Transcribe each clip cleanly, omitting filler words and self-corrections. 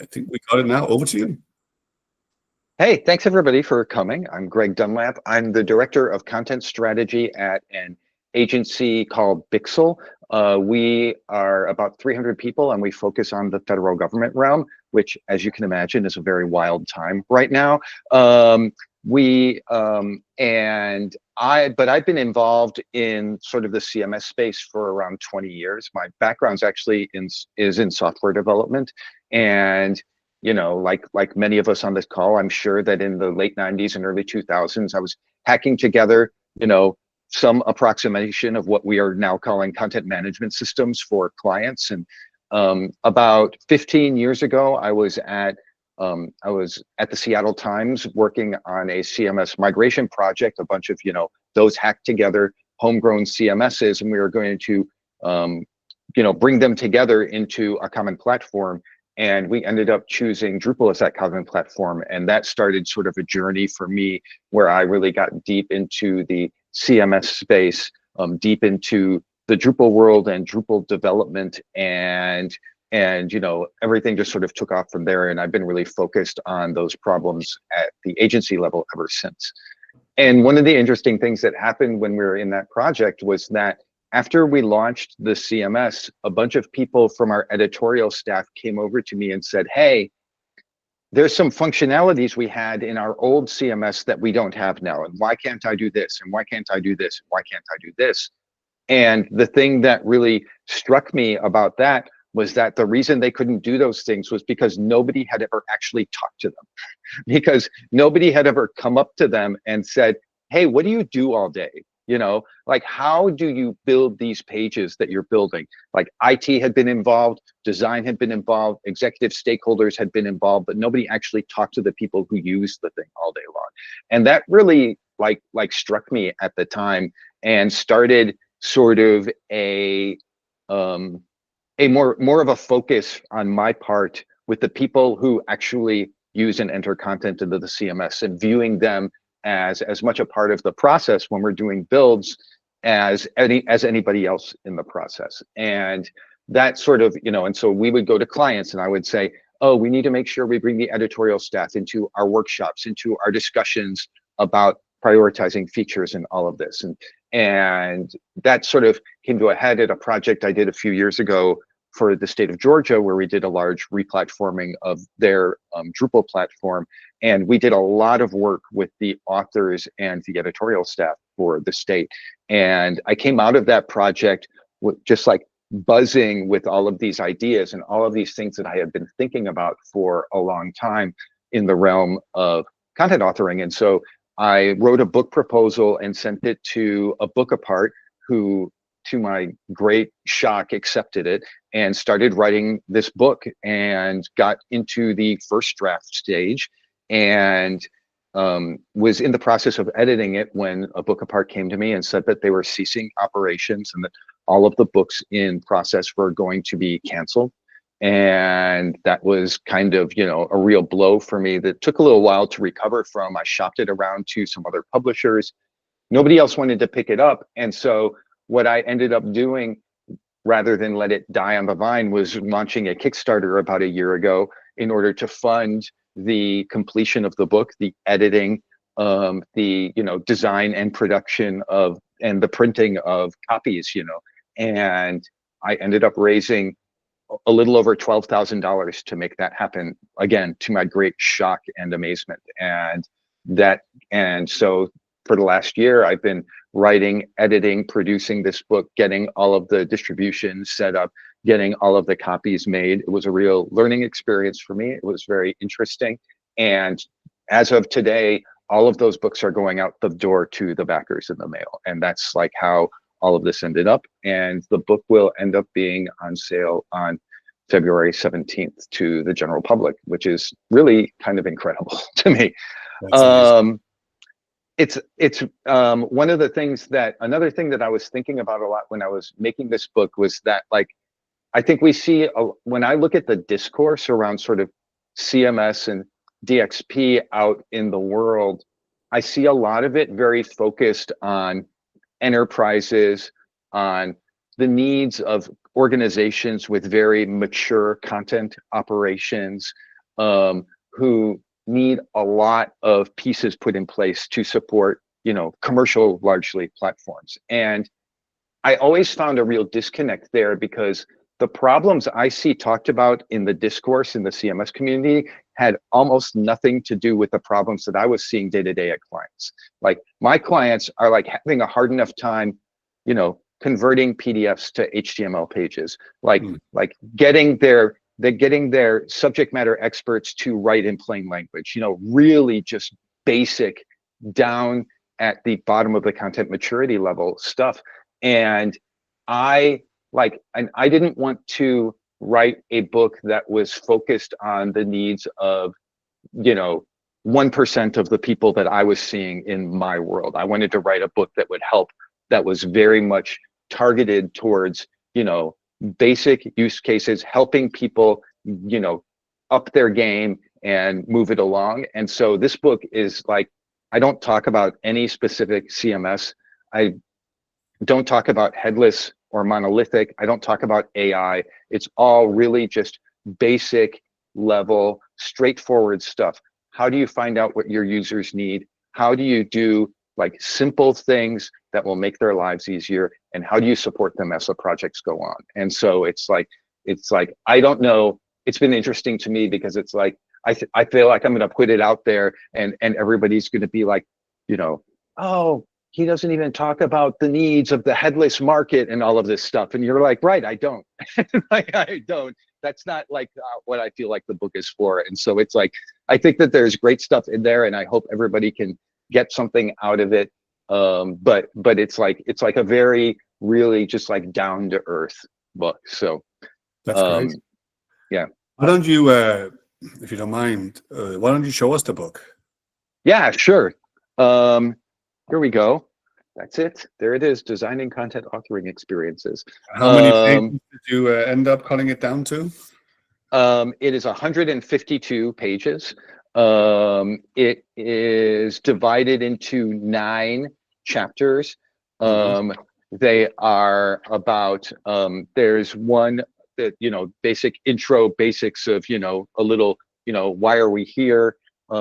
I think we got it now. Over to you. Hey, thanks everybody for coming. I'm Greg Dunlap. I'm the Director of Content Strategy at an agency called Bixel. We are about 300 people and we focus on the federal government realm, which, as you can imagine, is a very wild time right now. But I've been involved in sort of the CMS space for around 20 years. My background's actually is in software development, and like many of us on this call, I'm sure that in the late 90s and early 2000s, I was hacking together, some approximation of what we are now calling content management systems for clients. And about 15 years ago, I was at the Seattle Times working on a CMS migration project, a bunch of, those hacked together homegrown CMSs, and we were going to, bring them together into a common platform. And we ended up choosing Drupal as that common platform. And that started sort of a journey for me where I really got deep into the CMS space, deep into the Drupal world and Drupal development, and everything just sort of took off from there. And I've been really focused on those problems at the agency level ever since. And one of the interesting things that happened when we were in that project was that after we launched the CMS, a bunch of people from our editorial staff came over to me and said, hey, there's some functionalities we had in our old CMS that we don't have now. And why can't I do this? And why can't I do this? And why can't I do this? And the thing that really struck me about that was that the reason they couldn't do those things was because nobody had ever actually talked to them. Because nobody had ever come up to them and said, hey, what do you do all day? Like, how do you build these pages that you're building? Like, IT had been involved, design had been involved, executive stakeholders had been involved, but nobody actually talked to the people who use the thing all day long. And that really like struck me at the time and started sort of a more of a focus on my part with the people who actually use and enter content into the CMS, and viewing them as much a part of the process when we're doing builds as anybody else in the process. And that sort of, and so we would go to clients and I would say, oh, we need to make sure we bring the editorial staff into our workshops, into our discussions about prioritizing features and all of this. And that sort of came to a head at a project I did a few years ago for the state of Georgia, where we did a large replatforming of their Drupal platform. And we did a lot of work with the authors and the editorial staff for the state. And I came out of that project with just like buzzing with all of these ideas and all of these things that I had been thinking about for a long time in the realm of content authoring. And so I wrote a book proposal and sent it to a book apart, who, to my great shock, accepted it and started writing this book and got into the first draft stage, and was in the process of editing it when a book apart came to me and said that they were ceasing operations and that all of the books in process were going to be canceled. And that was kind of, a real blow for me that took a little while to recover from. I shopped it around to some other publishers. Nobody else wanted to pick it up. And so what I ended up doing, rather than let it die on the vine, was launching a Kickstarter about a year ago in order to fund the completion of the book, the editing, the design and production of, and the printing of copies, and I ended up raising a little over $12,000 to make that happen, again, to my great shock and amazement. And so for the last year, I've been writing, editing, producing this book, getting all of the distribution set up, getting all of the copies made. It was a real learning experience for me. It was very interesting. And as of today, all of those books are going out the door to the backers in the mail. And that's like how all of this ended up. And the book will end up being on sale on February 17th to the general public, which is really kind of incredible to me. It's one of the things that, another thing that I was thinking about a lot when I was making this book was that, like, I think we see, when I look at the discourse around sort of CMS and DXP out in the world, I see a lot of it very focused on enterprises, on the needs of organizations with very mature content operations, who need a lot of pieces put in place to support, commercial largely platforms. And I always found a real disconnect there, because the problems I see talked about in the discourse in the CMS community had almost nothing to do with the problems that I was seeing day to day at clients. Like, my clients are like having a hard enough time, converting PDFs to HTML pages, like getting their subject matter experts to write in plain language, really just basic, down at the bottom of the content maturity level stuff. And I didn't want to write a book that was focused on the needs of, 1% of the people that I was seeing in my world. I wanted to write a book that would help, that was very much targeted towards, basic use cases, helping people, up their game and move it along. And so this book is like, I don't talk about any specific CMS. I don't talk about headless or monolithic. I don't talk about AI. It's all really just basic level, straightforward stuff. How do you find out what your users need? How do you do like simple things that will make their lives easier? And how do you support them as the projects go on? And so it's like, I don't know. It's been interesting to me, because it's like, I feel like I'm going to put it out there, and everybody's going to be like, oh, he doesn't even talk about the needs of the headless market and all of this stuff. And you're like, right, I don't. Like, I don't. That's not like what I feel like the book is for. And so it's like, I think that there's great stuff in there, and I hope everybody can get something out of it. But it's like a very, really just like down to earth book. So That's great. Yeah. Why don't you, if you don't mind, why don't you show us the book? Yeah, sure. Here we go. That's it. There it is. Designing content authoring experiences. How many pages did you end up cutting it down to? It is 152 pages. It is divided into 9 chapters. They are about, there's one that, basic intro basics of, a little, why are we here?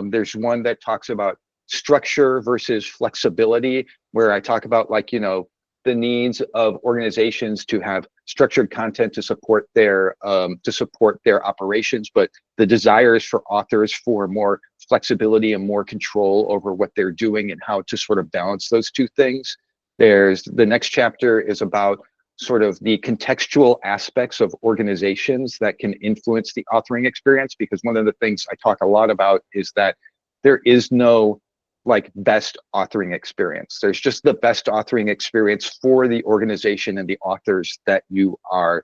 There's one that talks about structure versus flexibility, where I talk about like, the needs of organizations to have structured content to support their operations, but the desires for authors for more flexibility and more control over what they're doing, and how to sort of balance those two things. There's the next chapter is about sort of the contextual aspects of organizations that can influence the authoring experience, because one of the things I talk a lot about is that there is no like best authoring experience. There's just the best authoring experience for the organization and the authors that you are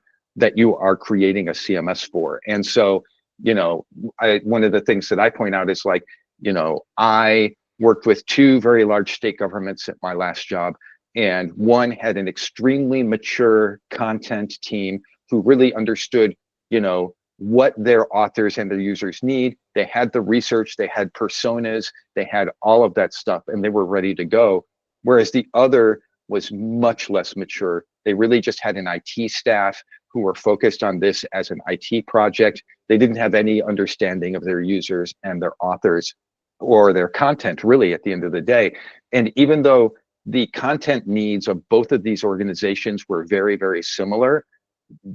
creating a CMS for. And so, one of the things that I point out is like, I worked with 2 very large state governments at my last job, and one had an extremely mature content team who really understood, what their authors and their users need. They had the research, they had personas, they had all of that stuff, and they were ready to go. Whereas the other was much less mature. They really just had an IT staff who were focused on this as an IT project. They didn't have any understanding of their users and their authors or their content, really, at the end of the day. And even though the content needs of both of these organizations were very, very similar,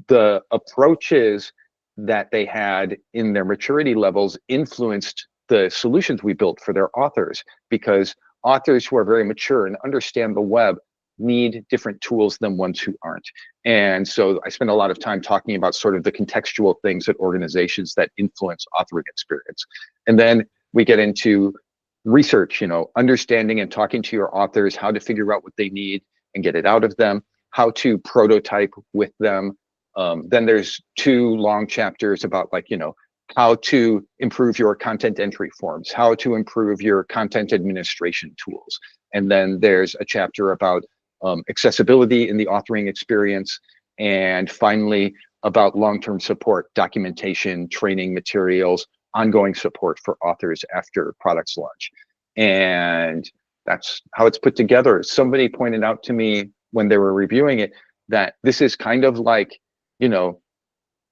the approaches that they had in their maturity levels influenced the solutions we built for their authors, because authors who are very mature and understand the web need different tools than ones who aren't. And so I spend a lot of time talking about sort of the contextual things at organizations that influence authoring experience. And then we get into research, understanding and talking to your authors, how to figure out what they need and get it out of them, how to prototype with them. Then there's 2 long chapters about like, how to improve your content entry forms, how to improve your content administration tools. And then there's a chapter about accessibility in the authoring experience. And finally, about long-term support, documentation, training materials, ongoing support for authors after products launch. And that's how it's put together. Somebody pointed out to me when they were reviewing it that this is kind of like you know,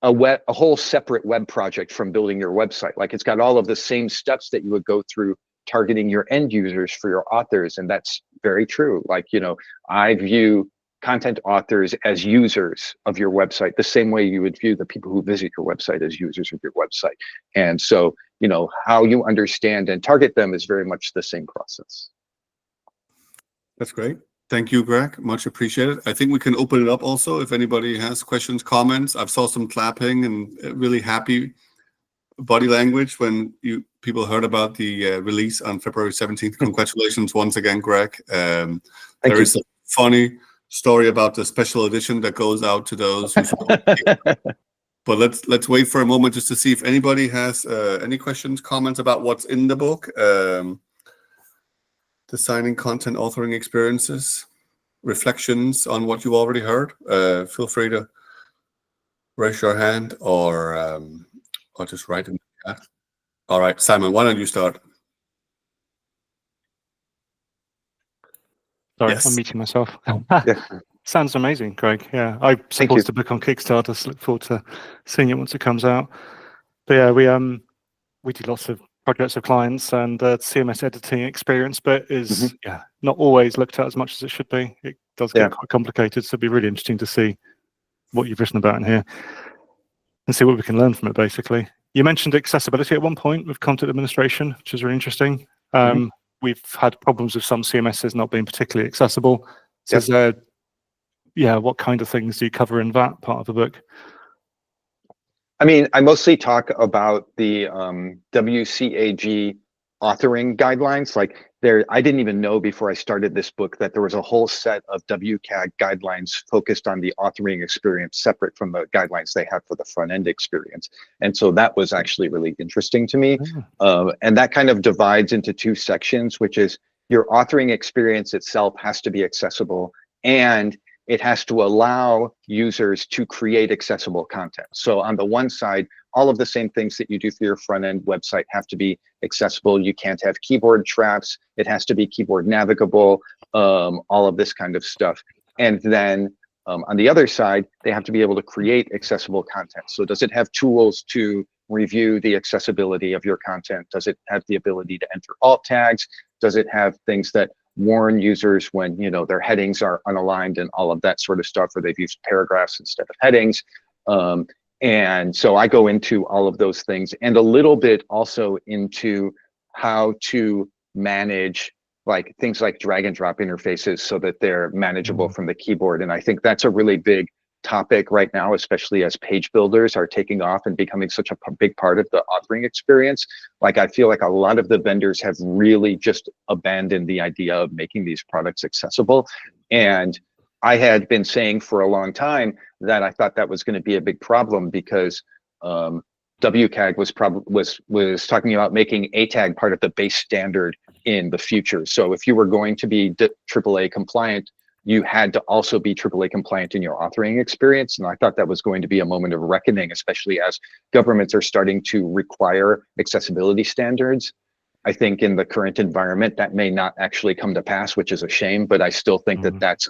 a whole separate web project from building your website. Like it's got all of the same steps that you would go through targeting your end users for your authors. And that's very true. Like, you know, I view content authors as users of your website, the same way you would view the people who visit your website as users of your website. And so, you know, how you understand and target them is very much the same process. That's great. Thank you, Greg. Much appreciated. I think we can open it up also if anybody has questions, comments. I've saw some clapping and really happy body language when people heard about the release on February 17th. Congratulations once again, Greg. There is a funny story about the special edition that goes out to those who support it. But let's wait for a moment just to see if anybody has any questions, comments about what's in the book. Designing content authoring experiences, reflections on what you already heard. Feel free to raise your hand or just write in the chat. All right, Simon, why don't you start? Sorry, Yes. I'm muting myself. Yeah. Sounds amazing, Greg. Yeah, I supported the book on Kickstarter, so look forward to seeing it once it comes out. But yeah, we do lots of projects with clients and CMS editing experience, but is not always looked at as much as it should be. It does get quite complicated, so it'd be really interesting to see what you've written about in here and see what we can learn from it, basically. You mentioned accessibility at one point with content administration, which is really interesting. We've had problems with some CMSs not being particularly accessible. So is there, what kind of things do you cover in that part of the book? I mean, I mostly talk about the WCAG authoring guidelines. Like I didn't even know before I started this book that there was a whole set of WCAG guidelines focused on the authoring experience, separate from the guidelines they have for the front end experience. And so that was actually really interesting to me. And that kind of divides into two sections, which is your authoring experience itself has to be accessible, and it has to allow users to create accessible content. So on the one side, all of the same things that you do for your front end website have to be accessible. You can't have keyboard traps. It has to be keyboard navigable, all of this kind of stuff. And then on the other side, they have to be able to create accessible content. So does it have tools to review the accessibility of your content? Does it have the ability to enter alt tags? Does it have things that warn users when, you know, their headings are unaligned and all of that sort of stuff, or they've used paragraphs instead of headings? And so I go into all of those things, and a little bit also into how to manage like things like drag and drop interfaces so that they're manageable from the keyboard. And I think that's a really big topic right now, especially as page builders are taking off and becoming such a big part of the authoring experience. Like I feel like a lot of the vendors have really just abandoned the idea of making these products accessible. And I had been saying for a long time that I thought that was going to be a big problem, because WCAG was talking about making a tag part of the base standard in the future. So if you were going to be AAA compliant, you had to also be AAA compliant in your authoring experience. And I thought that was going to be a moment of reckoning, especially as governments are starting to require accessibility standards. I think in the current environment, that may not actually come to pass, which is a shame, but I still think that that's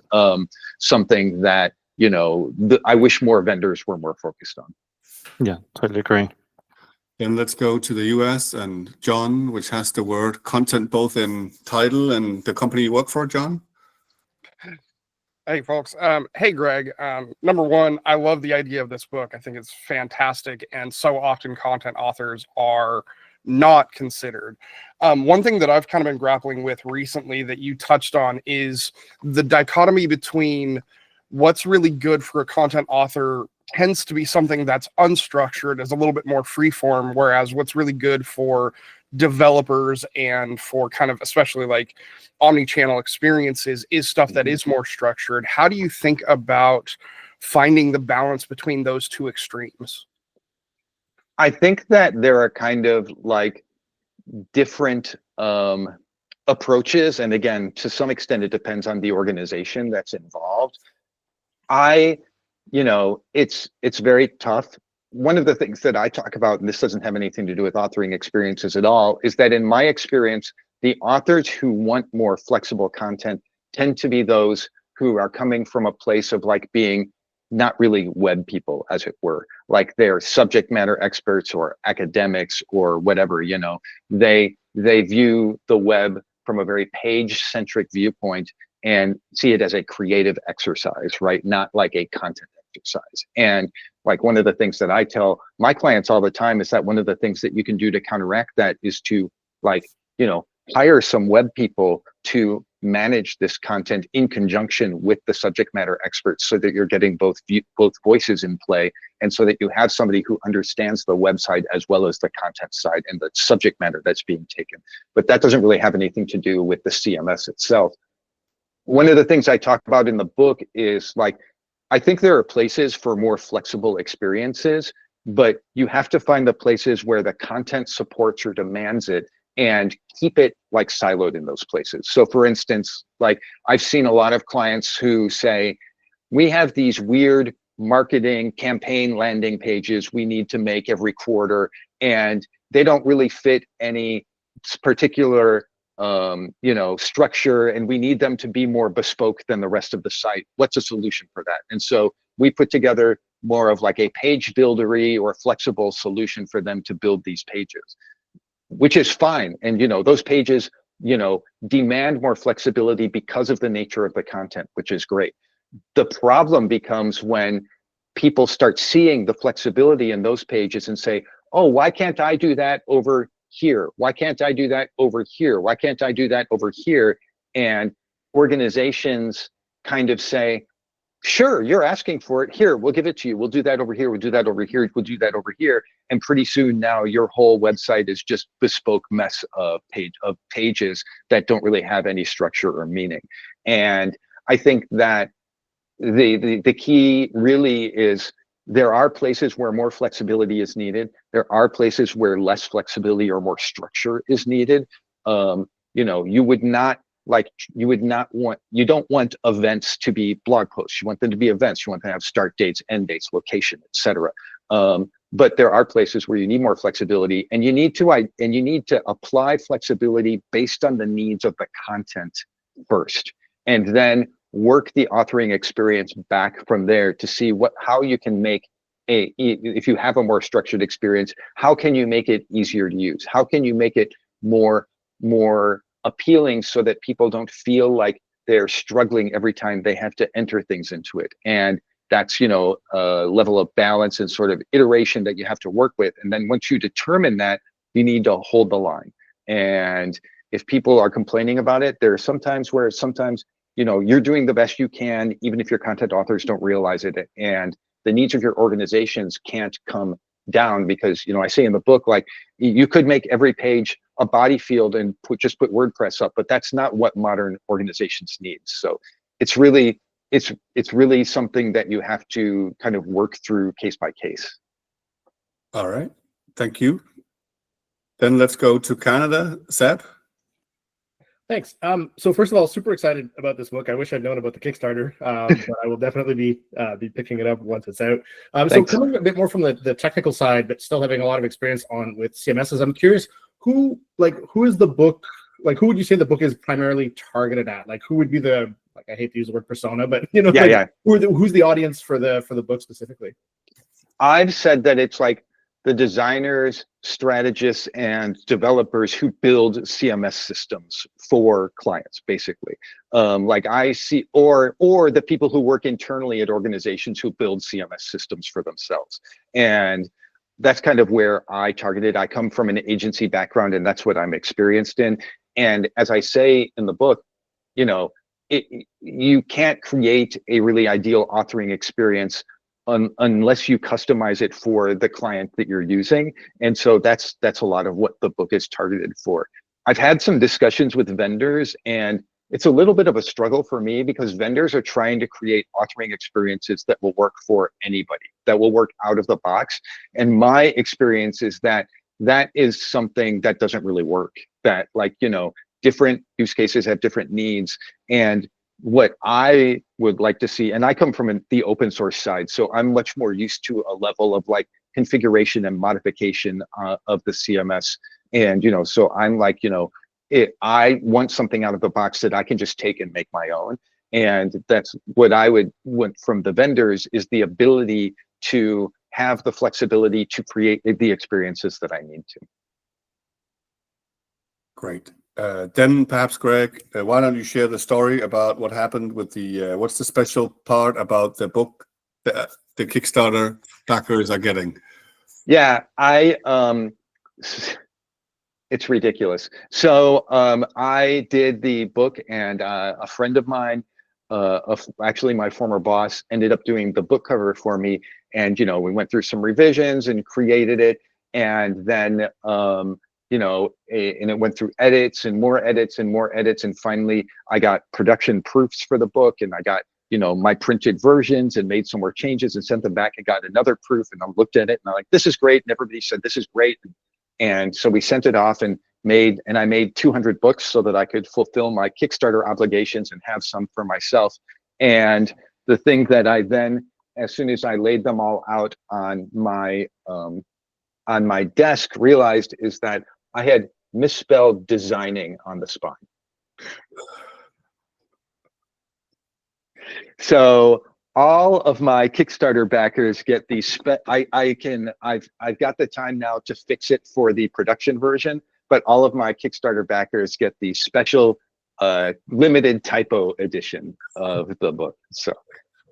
something that, you know, I wish more vendors were more focused on. Yeah, totally agree. Then let's go to the US and John, which has the word content both in title and the company you work for, John. Hey folks. Hey Greg. Number one, I love the idea of this book. I think it's fantastic, and so often content authors are not considered. One thing that I've kind of been grappling with recently that you touched on is the dichotomy between what's really good for a content author tends to be something that's unstructured, is a little bit more freeform, whereas what's really good for developers and for kind of especially like omni-channel experiences is stuff that is more structured. How do you think about finding the balance between those two extremes? I think that there are kind of like different approaches, and again, to some extent it depends on the organization that's involved. You know, it's very tough. One of the things that I talk about, and this doesn't have anything to do with authoring experiences at all, is that in my experience, the authors who want more flexible content tend to be those who are coming from a place of like being not really web people, as it were. Like they're subject matter experts or academics or whatever, you know, they view the web from a very page-centric viewpoint and see it as a creative exercise, right? Not like a content exercise. And like one of the things that I tell my clients all the time is that one of the things that you can do to counteract that is to, like, you know, hire some web people to manage this content in conjunction with the subject matter experts, so that you're getting both voices in play, and so that you have somebody who understands the website as well as the content side and the subject matter that's being taken. But that doesn't really have anything to do with the CMS itself. One of the things I talk about in the book is, like, I think there are places for more flexible experiences, but you have to find the places where the content supports or demands it, and keep it like siloed in those places. So for instance, like I've seen a lot of clients who say, we have these weird marketing campaign landing pages we need to make every quarter, and they don't really fit any particular you know, structure, and we need them to be more bespoke than the rest of the site. What's a solution for that? And so we put together more of like a page buildery or flexible solution for them to build these pages, which is fine. And, you know, those pages, you know, demand more flexibility because of the nature of the content, which is great. The problem becomes when people start seeing the flexibility in those pages and say, oh, why can't I do that over here? Why can't I do that over here? Why can't I do that over here? And organizations kind of say, sure, you're asking for it. Here, we'll give it to you. We'll do that over here. We'll do that over here. We'll do that over here. And pretty soon now your whole website is just bespoke mess of pages that don't really have any structure or meaning. And I think that the key really is, there are places where more flexibility is needed. There are places where less flexibility or more structure is needed. You know, you don't want events to be blog posts. You want them to be events. You want them to have start dates, end dates, location, etc. But there are places where you need more flexibility, and you need to apply flexibility based on the needs of the content first, and then work the authoring experience back from there to see how you can make if you have a more structured experience, how can you make it easier to use? How can you make it more appealing so that people don't feel like they're struggling every time they have to enter things into it? And that's, you know, a level of balance and sort of iteration that you have to work with. And then once you determine that, you need to hold the line. And if people are complaining about it, there are sometimes where you know, you're doing the best you can, even if your content authors don't realize it. And the needs of your organizations can't come down, because, you know, I say in the book, like, you could make every page a body field and just put WordPress up, but that's not what modern organizations need. So it's really something that you have to kind of work through case by case. All right, thank you. Then let's go to Canada. Seb? Thanks. So first of all, super excited about this book. I wish I'd known about the Kickstarter, but I will definitely be picking it up once it's out. So coming a bit more from the technical side, but still having a lot of experience with CMSs, I'm curious, who is the book, like, who would you say the book is primarily targeted at? Like, who would be the, like, I hate to use the word persona, but, you know, who's the audience for the book specifically? I've said that it's like the designers, strategists, and developers who build CMS systems for clients, basically. Like I see, or the people who work internally at organizations who build CMS systems for themselves. And that's kind of where I targeted. I come from an agency background, and that's what I'm experienced in. And as I say in the book, you know, you can't create a really ideal authoring experience unless you customize it for the client that you're using. And so that's a lot of what the book is targeted for. I've had some discussions with vendors, and it's a little bit of a struggle for me, because vendors are trying to create authoring experiences that will work for anybody, that will work out of the box. And my experience is that that is something that doesn't really work. That, like, you know, different use cases have different needs. And what I would like to see, and I come from the open source side, so I'm much more used to a level of like configuration and modification of the CMS. And, you know, so I'm like, you know, I want something out of the box that I can just take and make my own. And that's what I would want from the vendors, is the ability to have the flexibility to create the experiences that I need to. Great. Then perhaps, Greg, why don't you share the story about what happened with the, what's the special part about the book that the Kickstarter backers are getting? Yeah, it's ridiculous. So I did the book, and a friend of mine, actually my former boss, ended up doing the book cover for me. And, we went through some revisions and created it. And then, and it went through edits and more edits and more edits. And finally, I got production proofs for the book, and I got, my printed versions, and made some more changes and sent them back and got another proof. And I looked at it and I'm like, this is great. And everybody said, this is great. And so we sent it off and I made 200 books so that I could fulfill my Kickstarter obligations and have some for myself. And the thing that I then, as soon as I laid them all out on my desk, realized is that I had misspelled designing on the spine. So all of my Kickstarter backers get these. I've got the time now to fix it for the production version, but all of my Kickstarter backers get the special limited typo edition of the book. So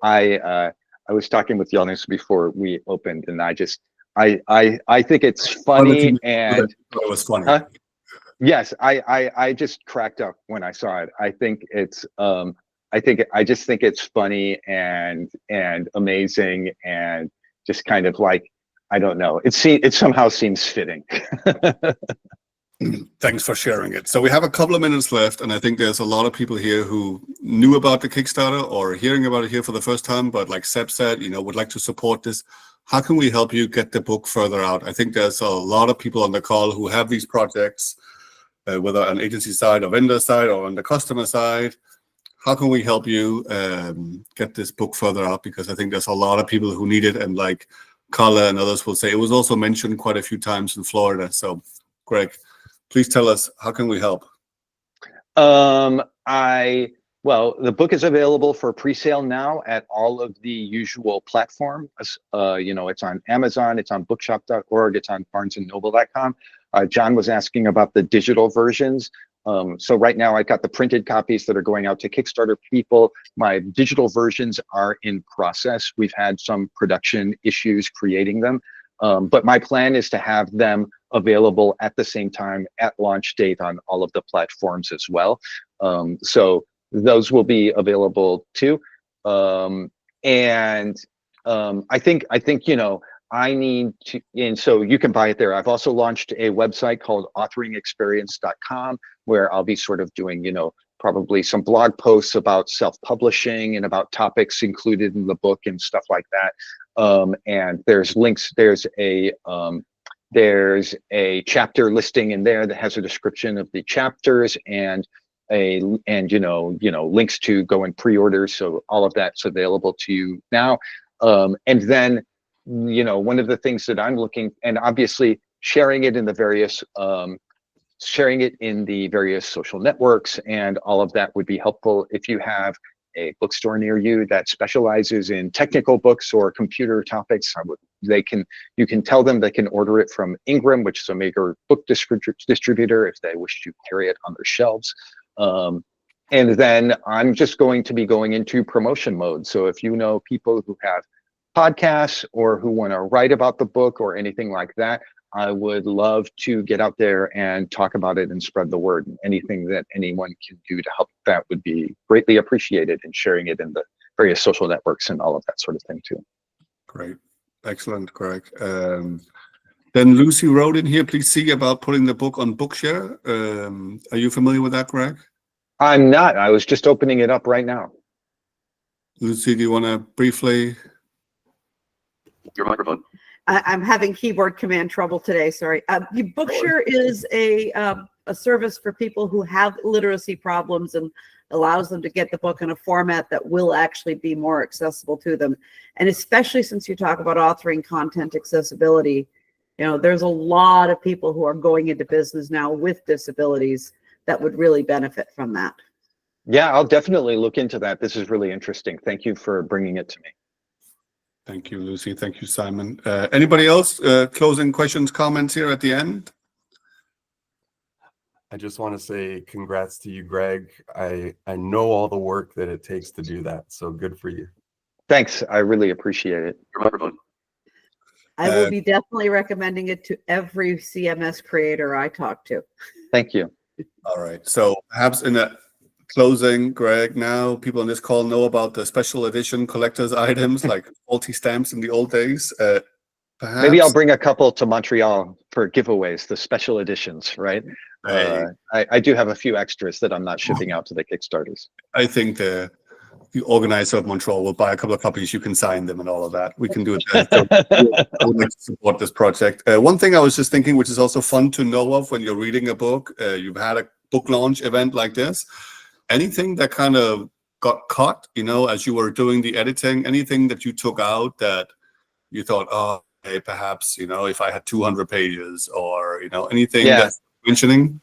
I was talking with Jonas before we opened, and I think it's funny, and it was funny. Yes, I just cracked up when I saw it. I think it's I just think it's funny and amazing, and just kind of like, I don't know, it somehow seems fitting. Thanks for sharing it. So we have a couple of minutes left, and I think there's a lot of people here who knew about the Kickstarter or are hearing about it here for the first time, but like Seb said, would like to support this. How can we help you get the book further out? I think there's a lot of people on the call who have these projects, whether on agency side or vendor side or on the customer side. How can we help you get this book further out? Because I think there's a lot of people who need it, and like Carla and others will say, it was also mentioned quite a few times in Florida. So, Greg, please tell us, how can we help? Well, the book is available for pre-sale now at all of the usual platforms. It's on Amazon, it's on bookshop.org, it's on barnesandnoble.com. John was asking about the digital versions. So right now I've got the printed copies that are going out to Kickstarter people. My digital versions are in process. We've had some production issues creating them. But my plan is to have them available at the same time at launch date on all of the platforms as well. So those will be available too. I think I need to, and so you can buy it there. I've also launched a website called authoringexperience.com, where I'll be sort of doing, probably some blog posts about self-publishing and about topics included in the book and stuff like that. And there's links, there's a chapter listing in there that has a description of the chapters and links to go and pre-order. So all of that's available to you now. And then, one of the things that I'm looking, and obviously sharing it in the various social networks and all of that would be helpful. If you have a bookstore near you that specializes in technical books or computer topics, you can tell them they can order it from Ingram, which is a major book distributor, if they wish to carry it on their shelves. And then I'm just going to be going into promotion mode. So if you know people who have podcasts or who want to write about the book or anything like that, I would love to get out there and talk about it and spread the word. Anything that anyone can do to help that would be greatly appreciated, and sharing it in the various social networks and all of that sort of thing too. Great. Excellent, Greg. Then Lucy wrote in here, please see about putting the book on Bookshare. Are you familiar with that, Greg? I'm not. I was just opening it up right now. Lucy, do you want to briefly? Your microphone. I'm having keyboard command trouble today. Sorry. Bookshare is a service for people who have literacy problems and allows them to get the book in a format that will actually be more accessible to them. And especially since you talk about authoring content accessibility, there's a lot of people who are going into business now with disabilities that would really benefit from that. Yeah, I'll definitely look into that. This is really interesting. Thank you for bringing it to me. Thank you, Lucy. Thank you, Simon. Anybody else? Closing questions, comments here at the end? I just want to say congrats to you, Greg. I know all the work that it takes to do that. So good for you. Thanks. I really appreciate it. I will be definitely recommending it to every CMS creator I talk to. Thank you. All right. So perhaps in a closing, Greg, now people on this call know about the special edition collector's items like faulty stamps in the old days. Perhaps Maybe I'll bring a couple to Montreal for giveaways, the special editions, right? I do have a few extras that I'm not shipping out to the Kickstarters. I think the organizer of Montreal will buy a couple of copies. You can sign them and all of that. We can do it then. So I would like to support this project. One thing I was just thinking, which is also fun to know of when you're reading a book, you've had a book launch event like this. Anything that kind of got cut, as you were doing the editing, anything that you took out that you thought, oh, hey, perhaps, if I had 200 pages or, anything that's mentioning?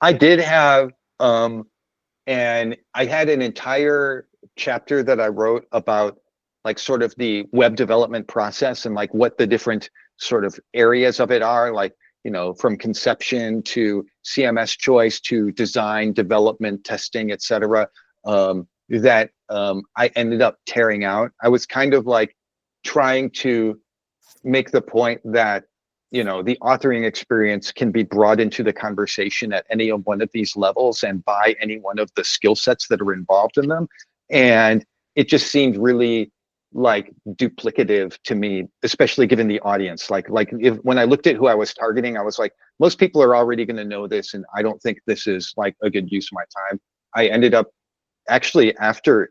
I did have, and I had an entire chapter that I wrote about like sort of the web development process and like what the different sort of areas of it are, like, from conception to CMS choice to design, development, testing, etc. That I ended up tearing out. I was kind of like trying to make the point that the authoring experience can be brought into the conversation at any one of these levels and by any one of the skill sets that are involved in them. And it just seemed really like duplicative to me, especially given the audience. When I looked at who I was targeting, I was like, most people are already going to know this, and I don't think this is like a good use of my time. I ended up actually after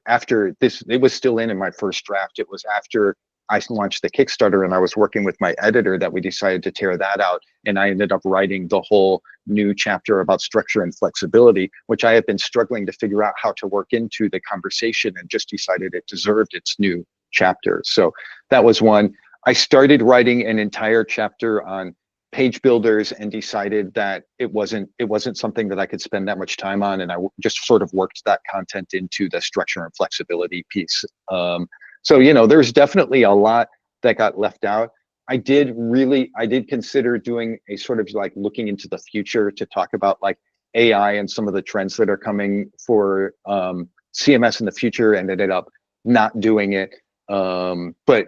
this, it was still in my first draft. It was after I launched the Kickstarter and I was working with my editor that we decided to tear that out. And I ended up writing the whole new chapter about structure and flexibility, which I have been struggling to figure out how to work into the conversation, and just decided it deserved its new chapter. So that was one. I started writing an entire chapter on page builders and decided that it wasn't something that I could spend that much time on. And I just sort of worked that content into the structure and flexibility piece. So, there's definitely a lot that got left out. I did consider doing a sort of like looking into the future to talk about like AI and some of the trends that are coming for CMS in the future, and ended up not doing it. But,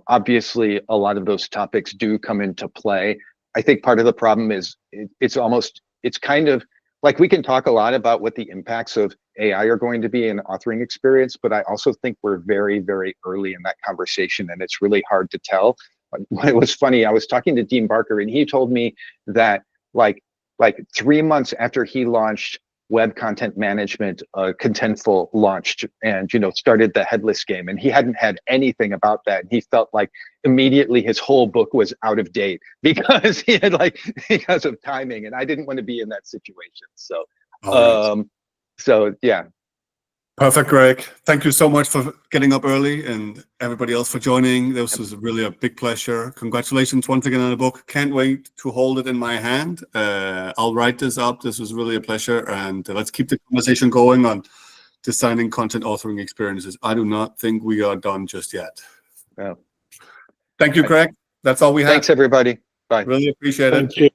obviously a lot of those topics do come into play. I think part of the problem is it's kind of like, we can talk a lot about what the impacts of AI are going to be in authoring experience, but I also think we're very, very early in that conversation, and it's really hard to tell. It was funny, I was talking to Dean Barker, and he told me that like 3 months after he launched web content management, Contentful launched and started the headless game, and he hadn't had anything about that. He felt like immediately his whole book was out of date because because of timing, and I didn't want to be in that situation. So so yeah. Perfect, Greg. Thank you so much for getting up early, and everybody else for joining. This was really a big pleasure. Congratulations once again on the book. Can't wait to hold it in my hand. I'll write this up. This was really a pleasure, and let's keep the conversation going on designing content authoring experiences. I do not think we are done just yet. Yeah. Thank you, Greg. That's all we have. Thanks, everybody. Bye. Really appreciate it. Thank you.